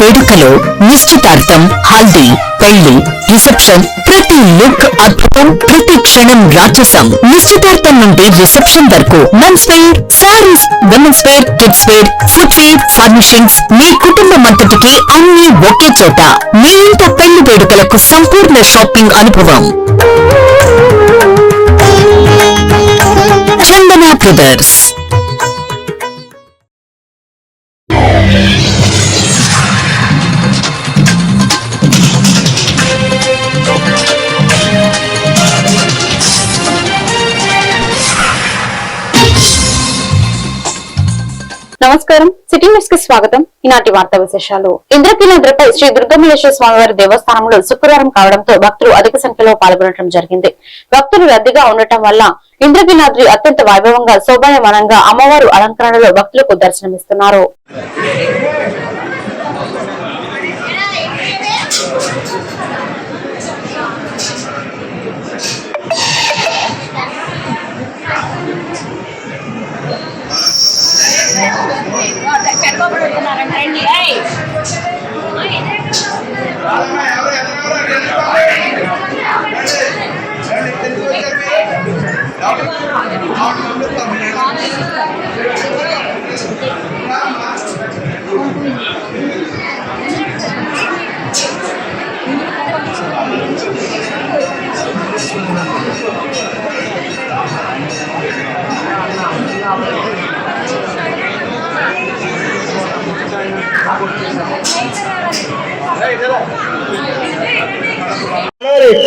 వేడుకలో నిశ్చితార్థం, హల్దీ, పెళ్లి, రిసెప్షన్, ప్రతి లుక్ అద్భుతం, ప్రతి క్షణం రాజసం. నిశ్చితార్థం నుండి రిసెప్షన్ వరకు men's wear, saris, women's wear, kids wear, footwear, furnishings, మీ కుటుంబం అంతటికి అన్ని ఒకే చోట. మీ ఇంట పెళ్లి వేడుకలకు సంపూర్ణ షాపింగ్ అనుభవం. చందన బ్రదర్స్. నమస్కారం, సిటీ న్యూస్ కి స్వాగతం. ఈనాటి వార్తా విశేషాలు. ఇంద్రకీలాద్రిపై శ్రీ దుర్గమల్లేశ్వర స్వామివారి దేవస్థానంలో శుక్రవారం కావడంతో భక్తులు అధిక సంఖ్యలో పాల్గొనడం జరిగింది. భక్తులు రద్దీగా ఉండటం వల్ల ఇంద్రకీలాద్రి అత్యంత వైభవంగా శోభాయమానంగా అమ్మవారు అలంకరణలో భక్తులకు దర్శనమిస్తున్నారు.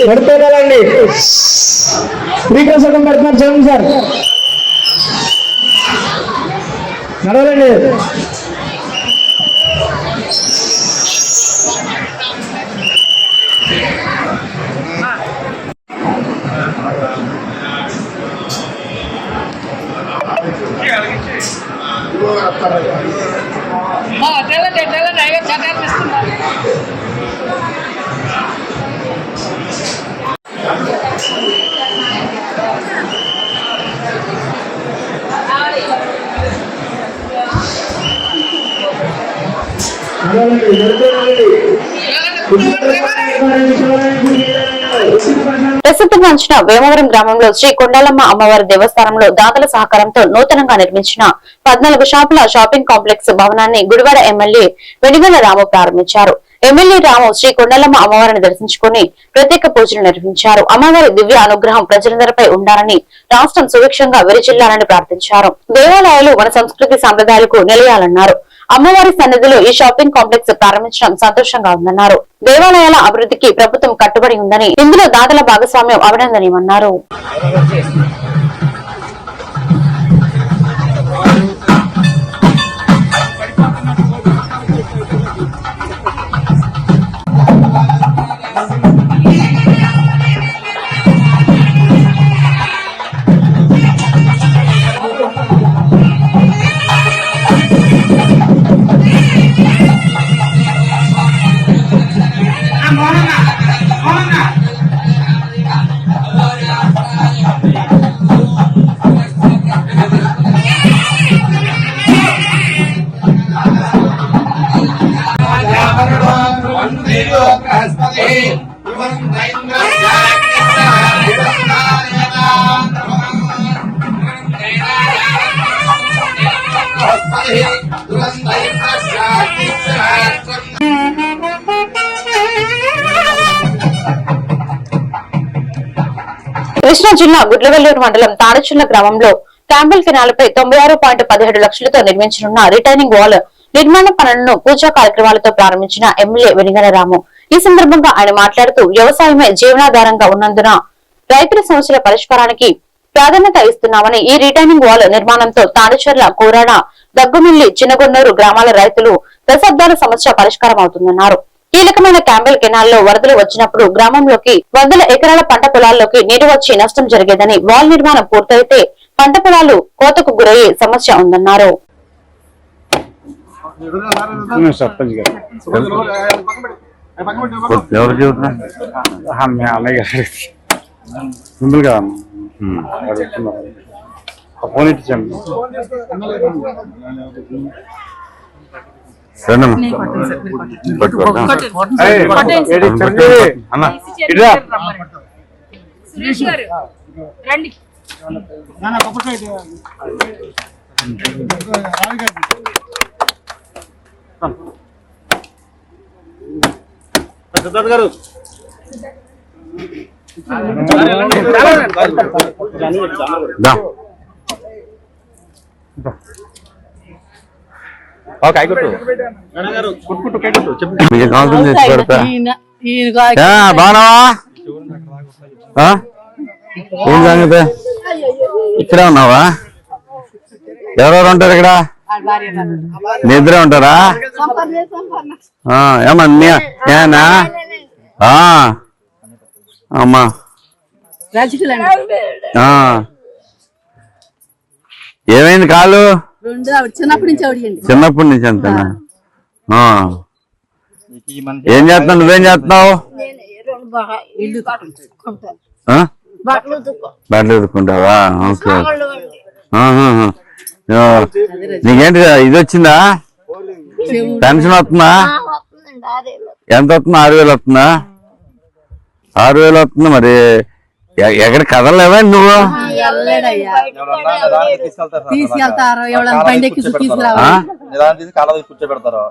నడిపేయాలండి. శ్రీకృష్ణ పెడుతున్నారు చూడండి సార్, నడవాలండి. ప్రసిద్ధిగాంచిన వేమవరం గ్రామంలో శ్రీ కొండాలమ్మ అమ్మవారి దేవస్థానంలో దాతల సహకారంతో నూతనంగా నిర్మించిన 14 షాపుల షాపింగ్ కాంప్లెక్స్ భవనాన్ని గుడివాడ ఎమ్మెల్యే వెనిగళ్ల రాము ప్రారంభించారు. ఎమ్మెల్యే రాము శ్రీ కొండాలమ్మ అమ్మవారిని దర్శించుకుని ప్రత్యేక పూజలు నిర్వహించారు. అమ్మవారి దివ్య అనుగ్రహం ప్రజలందరిపై ఉండాలని, రాష్ట్రం సుభిక్షంగా విరచిల్లాలని ప్రార్థించారు. దేవాలయాలు మన సంస్కృతి సంప్రదాయాలకు నిలయాలన్నారు. అమ్మవారి సన్నిధిలో ఈ షాపింగ్ కాంప్లెక్స్ ప్రారంభించడం సంతోషంగా ఉందన్నారు. దేవాలయాల అభివృద్ధికి ప్రభుత్వం కట్టుబడి ఉందని, ఇందులో దాతల భాగస్వామ్యం అభినందనీయమన్నారు. కృష్ణా జిల్లా గుడ్లవెల్లూరు మండలం తాడచిల్ల గ్రామంలో క్యాంబెల్ కెనాల్పై 96.17 లక్షలతో నిర్మించనున్న రిటైనింగ్ వాల్ నిర్మాణ పనులను పూజా కార్యక్రమాలతో ప్రారంభించిన ఎమ్మెల్యే వెనిగళ్ల రాము. ఈ సందర్భంగా ఆయన మాట్లాడుతూ వ్యవసాయమే జీవనాధారంగా ఉన్నందున రైతుల సమస్యల పరిష్కారానికి ప్రాధాన్యత ఇస్తున్నామని, ఈ రిటైనింగ్ వాల్ నిర్మాణంతో తాడిచెర్ల, కోరాడ, దగ్గుమిల్లి, చిన్నగొన్నూరు గ్రామాల రైతులు దశాబ్దాల సమస్య పరిష్కారం అవుతుందన్నారు. కీలకమైన క్యాంబెల్ కెనాల్లో వరదలు వచ్చినప్పుడు గ్రామంలోకి 100 ఎకరాల పంట పొలాల్లోకి నీరు వచ్చి నష్టం జరిగేదని, వాల్ నిర్మాణం పూర్తయితే పంట పొలాలు కోతకు గురయ్యే సమస్య ఉందన్నారు. గారు బాగున్నావా? ఏం సంగతి? ఇక్కడే ఉన్నావా? ఎవరెవరు ఉంటారు ఇక్కడ? నిద్రే ఉంటారా? ఏమన్నా అమ్మా ఏమైంది కాలు? చిన్నప్పటి నుంచి అంతేనా? ఏం చేస్తున్నావు? నువ్వేం చేస్తున్నావు? బట్టలు ఎదుర్కొంటావా? ఓకే. నీకేంటి ఇది వచ్చిందా? పెన్షన్ వస్తుందా? ఎంత వస్తుందా? 6,000 వస్తుందా? 6,000 వస్తుందా? మరి ఎక్కడ కదలలేవా నువ్వు? తీసుకెళ్తారు కూర్చోబెడతారు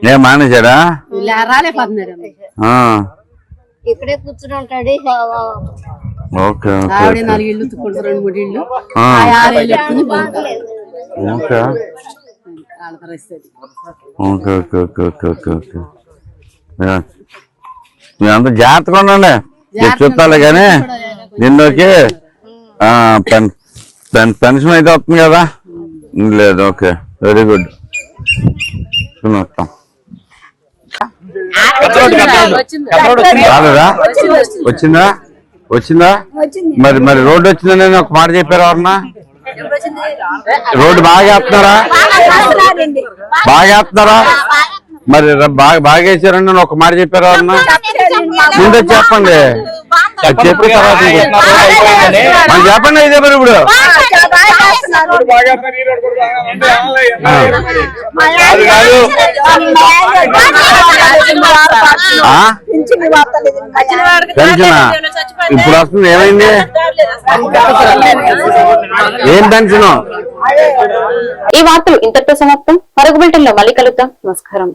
ఏ మానేశాడా? ఇక్కడే కూర్చుని ఉంటాడు. ఓకే ఆవిడ 4 ఇళ్ళు తుక్కుంటారు, 2, 3 ఇళ్ళు 6 ఏళ్ళు ఎత్తుకుని okay okay okay okay okay okay okay మీరంతా జాగ్రత్తగా ఉండండి. చూస్తాలే కానీ నిన్నకి పెన్షన్ అయితే వస్తుంది కదా? లేదు. Okay, very good. వస్తాం. రాలేదా? వచ్చిందా? వచ్చిందా? మరి రోడ్డు వచ్చిందని ఒక మాట చెప్పారు ఎవరన్నా? రోడ్డు బాగా వేస్తున్నారా? బాగా వేస్తున్నారా? మరి బాగా వేసారని ఒక మాట చెప్పారు ఎవరన్నా? ముందే చెప్పండి. చెప్పిన తర్వాత మరి చెప్పండి. ఇదే మరి ఇప్పుడు పెన్షనా ఇప్పుడు వస్తుంది? ఏమైంది? ఏం పెన్షన్? ఈ వార్తలు ఇంతటితో సమాప్తం. మరొక బులెటిన్ లో మళ్ళీ కలుద్దాం. నమస్కారం.